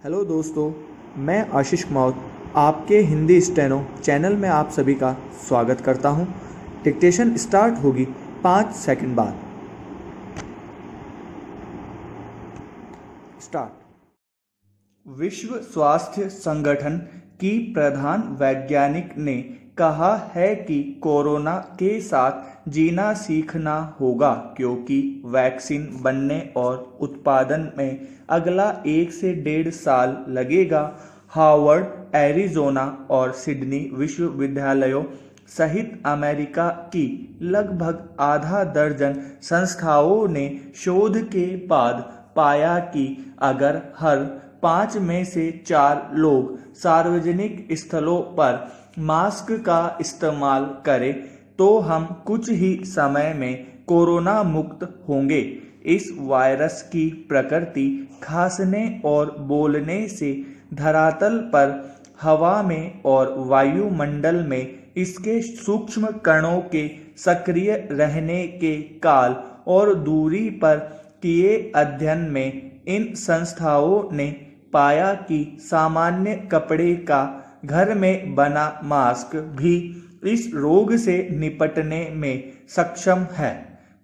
Hello दोस्तों, मैं आशीष कुमार आपके हिंदी स्टेनो चैनल में आप सभी का स्वागत करता हूं। डिक्टेशन स्टार्ट होगी 5 सेकंड बाद। स्टार्ट। विश्व स्वास्थ्य संगठन की प्रधान वैज्ञानिक ने कहा है कि कोरोना के साथ जीना सीखना होगा क्योंकि वैक्सीन बनने और उत्पादन में अगला 1 से 1.5 साल लगेगा। हार्वर्ड, एरिज़ोना और सिडनी विश्वविद्यालयों सहित अमेरिका की लगभग आधा दर्जन संस्थाओं ने शोध के बाद पाया कि अगर हर 5 में से 4 लोग सार्वजनिक स्थलों पर मास्क का इस्तेमाल करें तो हम कुछ ही समय में कोरोना मुक्त होंगे। इस वायरस की प्रकृति खांसने और बोलने से धरातल पर, हवा में और वायुमंडल में इसके सूक्ष्म कणों के सक्रिय रहने के काल और दूरी पर किए अध्ययन में इन संस्थाओं ने पाया कि सामान्य कपड़े का घर में बना मास्क भी इस रोग से निपटने में सक्षम है,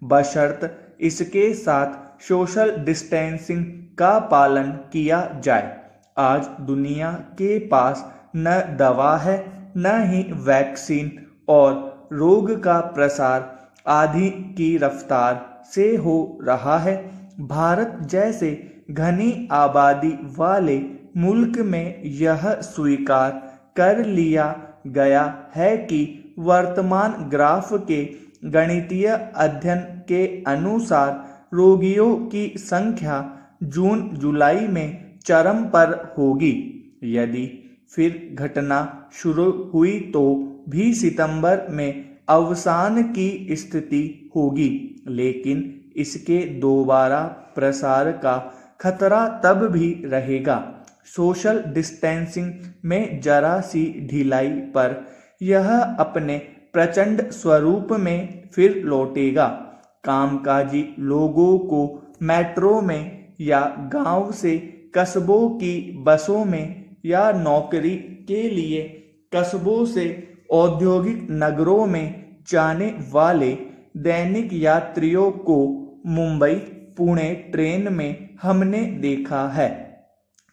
बशर्ते इसके साथ सोशल डिस्टेंसिंग का पालन किया जाए। आज दुनिया के पास न दवा है न ही वैक्सीन और रोग का प्रसार आधी की रफ्तार से हो रहा है। भारत जैसे घनी आबादी वाले मुल्क में यह स्वीकार कर लिया गया है कि वर्तमान ग्राफ के गणितीय अध्ययन के अनुसार रोगियों की संख्या जून-जुलाई में चरम पर होगी। यदि फिर घटना शुरू हुई तो भी सितंबर में अवसान की स्थिति होगी, लेकिन इसके दोबारा प्रसार का खतरा तब भी रहेगा। सोशल डिस्टेंसिंग में जरा सी ढिलाई पर यह अपने प्रचंड स्वरूप में फिर लौटेगा। कामकाजी लोगों को मेट्रो में या गांव से कस्बों की बसों में या नौकरी के लिए कस्बों से औद्योगिक नगरों में जाने वाले दैनिक यात्रियों को मुंबई पुणे ट्रेन में हमने देखा है।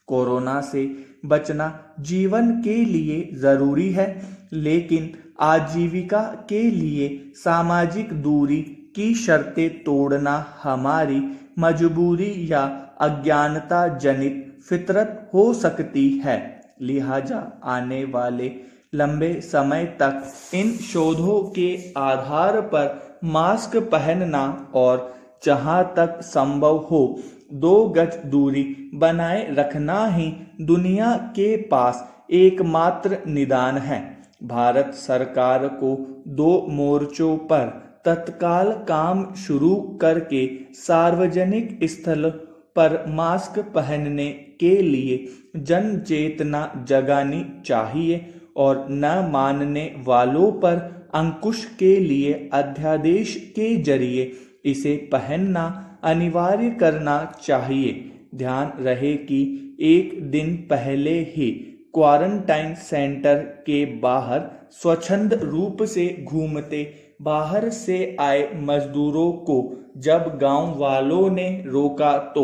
कोरोना से बचना जीवन के लिए जरूरी है, लेकिन आजीविका के लिए सामाजिक दूरी की शर्तें तोड़ना हमारी मजबूरी या अज्ञानता जनित फितरत हो सकती है। लिहाजा आने वाले लंबे समय तक इन शोधों के आधार पर मास्क पहनना और जहां तक संभव हो 2 गज दूरी बनाए रखना ही दुनिया के पास एकमात्र निदान है। भारत सरकार को 2 मोर्चों पर तत्काल काम शुरू करके सार्वजनिक स्थल पर मास्क पहनने के लिए जन चेतना जगानी चाहिए और न मानने वालों पर अंकुश के लिए अध्यादेश के जरिए इसे पहनना अनिवार्य करना चाहिए। ध्यान रहे कि 1 दिन पहले ही क्वारंटाइन सेंटर के बाहर स्वच्छंद रूप से घूमते बाहर से आए मजदूरों को जब गांव वालों ने रोका तो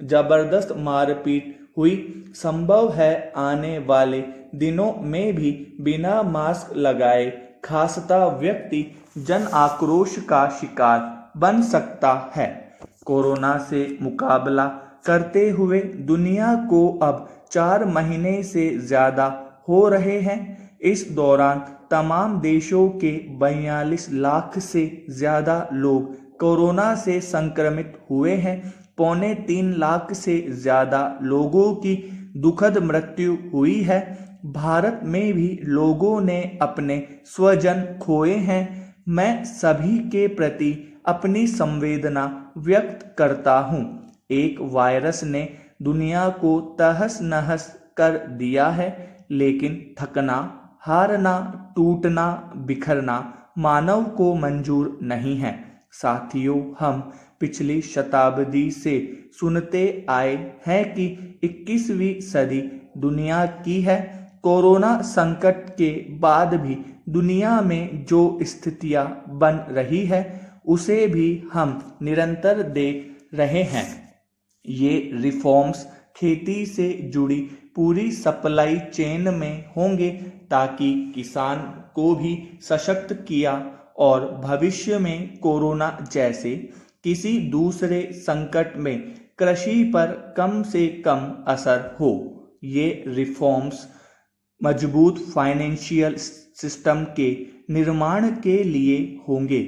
जबरदस्त मारपीट हुई। संभव है आने वाले दिनों में भी बिना मास्क लगाए खांसता व्यक्ति जन आक्रोश का शिकार बन सकता है। कोरोना से मुकाबला करते हुए दुनिया को अब 4 महीने से ज्यादा हो रहे हैं। इस दौरान तमाम देशों के 42 लाख से ज्यादा लोग कोरोना से संक्रमित हुए हैं। 2.25 लाख से ज्यादा लोगों की दुखद मृत्यु हुई है। भारत में भी लोगों ने अपने स्वजन खोए हैं। मैं सभी के प्रति अपनी संवेदना व्यक्त करता हूँ। एक वायरस ने दुनिया को तहस नहस कर दिया है, लेकिन थकना, हारना, टूटना, बिखरना मानव को मंजूर नहीं है। साथियों, हम पिछली शताब्दी से सुनते आए हैं कि 21वीं सदी दुनिया की है। कोरोना संकट के बाद भी दुनिया में जो स्थितियां बन रही है उसे भी हम निरंतर देख रहे हैं। ये रिफॉर्म्स खेती से जुड़ी पूरी सप्लाई चेन में होंगे ताकि किसान को भी सशक्त किया और भविष्य में कोरोना जैसे किसी दूसरे संकट में कृषि पर कम से कम असर हो। ये रिफॉर्म्स मजबूत फाइनेंशियल सिस्टम के निर्माण के लिए होंगे।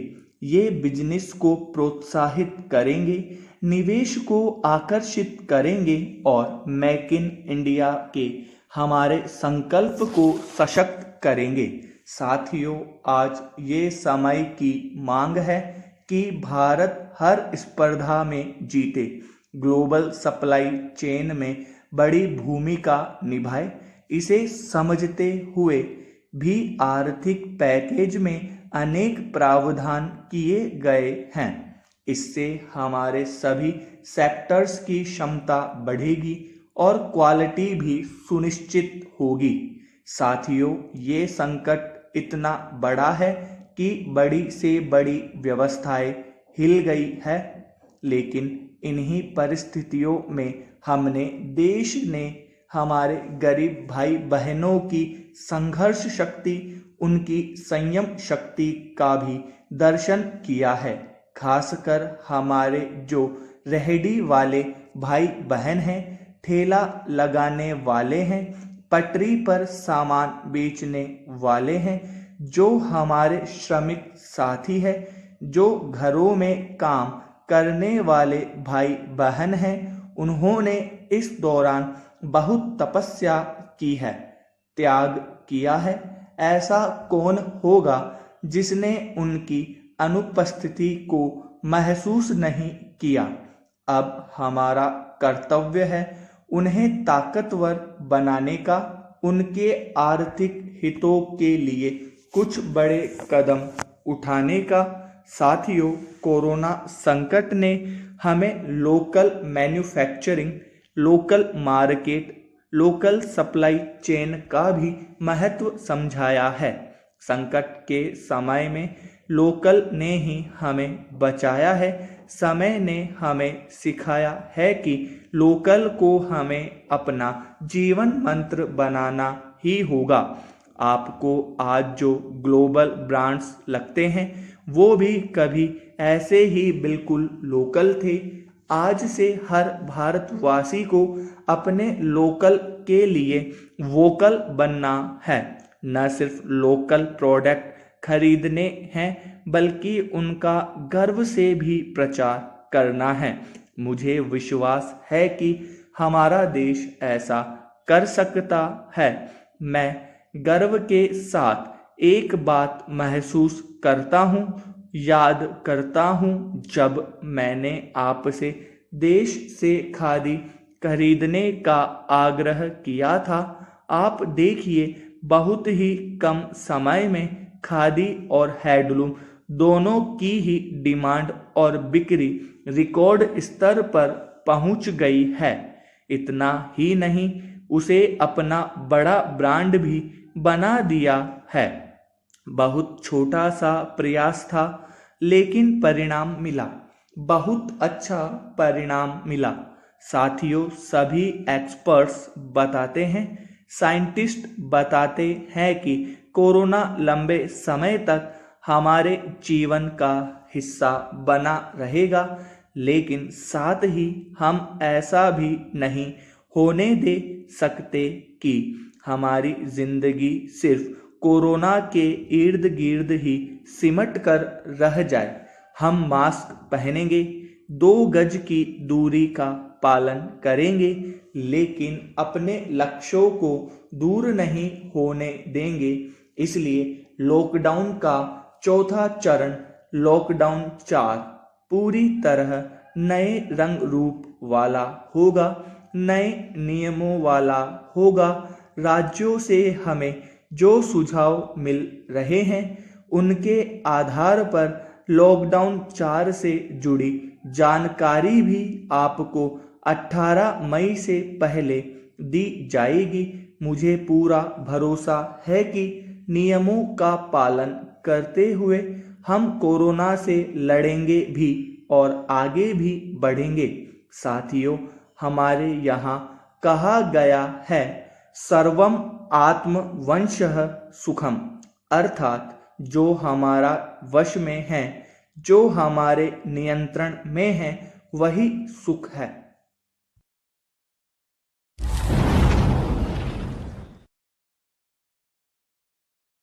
ये बिजनेस को प्रोत्साहित करेंगे, निवेश को आकर्षित करेंगे और मेक इन इंडिया के हमारे संकल्प को सशक्त करेंगे। साथियों, आज ये समय की मांग है कि भारत हर स्पर्धा में जीते, ग्लोबल सप्लाई चेन में बड़ी भूमिका निभाए। इसे समझते हुए भी आर्थिक पैकेज में अनेक प्रावधान किए गए हैं। इससे हमारे सभी सेक्टर्स की क्षमता बढ़ेगी और क्वालिटी भी सुनिश्चित होगी। साथियों, ये संकट इतना बड़ा है कि बड़ी से बड़ी व्यवस्थाएं हिल गई है, लेकिन इन्हीं परिस्थितियों में देश ने हमारे गरीब भाई बहनों की संघर्ष शक्ति, उनकी संयम शक्ति का भी दर्शन किया है। खासकर हमारे जो रेहड़ी वाले भाई बहन हैं, ठेला लगाने वाले हैं, पटरी पर सामान बेचने वाले हैं, जो हमारे श्रमिक साथी हैं, जो घरों में काम करने वाले भाई बहन हैं, उन्होंने इस दौरान बहुत तपस्या की है, त्याग किया है। ऐसा कौन होगा जिसने उनकी अनुपस्थिति को महसूस नहीं किया। अब हमारा कर्तव्य है उन्हें ताकतवर बनाने का, उनके आर्थिक हितों के लिए कुछ बड़े कदम उठाने का। साथियों, कोरोना संकट ने हमें local manufacturing, local market, local supply chain का भी महत्व समझाया है। संकट के समय में लोकल ने ही हमें बचाया है। समय ने हमें सिखाया है कि लोकल को हमें अपना जीवन मंत्र बनाना ही होगा। आपको आज जो ग्लोबल ब्रांड्स लगते हैं वो भी कभी ऐसे ही बिल्कुल लोकल थे। आज से हर भारतवासी को अपने लोकल के लिए वोकल बनना है। न सिर्फ लोकल प्रोडक्ट खरीदने हैं बल्कि उनका गर्व से भी प्रचार करना है। मुझे विश्वास है कि हमारा देश ऐसा कर सकता है। मैं गर्व के साथ एक बात महसूस करता हूँ, याद करता हूँ जब मैंने आपसे देश से खादी खरीदने का आग्रह किया था। आप देखिए, बहुत ही कम समय में खादी और हैंडलूम दोनों की ही डिमांड और बिक्री रिकॉर्ड स्तर पर पहुंच गई है। इतना ही नहीं, उसे अपना बड़ा ब्रांड भी बना दिया है। बहुत छोटा सा प्रयास था, लेकिन परिणाम मिला, बहुत अच्छा परिणाम मिला। साथियों, सभी एक्सपर्ट्स बताते हैं, साइंटिस्ट बताते हैं कि कोरोना लंबे समय तक हमारे जीवन का हिस्सा बना रहेगा, लेकिन साथ ही हम ऐसा भी नहीं होने दे सकते कि हमारी जिंदगी सिर्फ कोरोना के इर्द गिर्द ही सिमट कर रह जाए। हम मास्क पहनेंगे, 2 गज की दूरी का पालन करेंगे, लेकिन अपने लक्ष्यों को दूर नहीं होने देंगे। इसलिए लॉकडाउन का चौथा चरण, लॉकडाउन 4, पूरी तरह नए रंग रूप वाला होगा, नए नियमों वाला होगा। राज्यों से हमें जो सुझाव मिल रहे हैं उनके आधार पर लॉकडाउन 4 से जुड़ी जानकारी भी आपको 18 मई से पहले दी जाएगी। मुझे पूरा भरोसा है कि नियमों का पालन करते हुए हम कोरोना से लड़ेंगे भी और आगे भी बढ़ेंगे। साथियों, हमारे यहाँ कहा गया है, सर्वम आत्मवंशः सुखम, अर्थात जो हमारा वश में है, जो हमारे नियंत्रण में है, वही सुख है।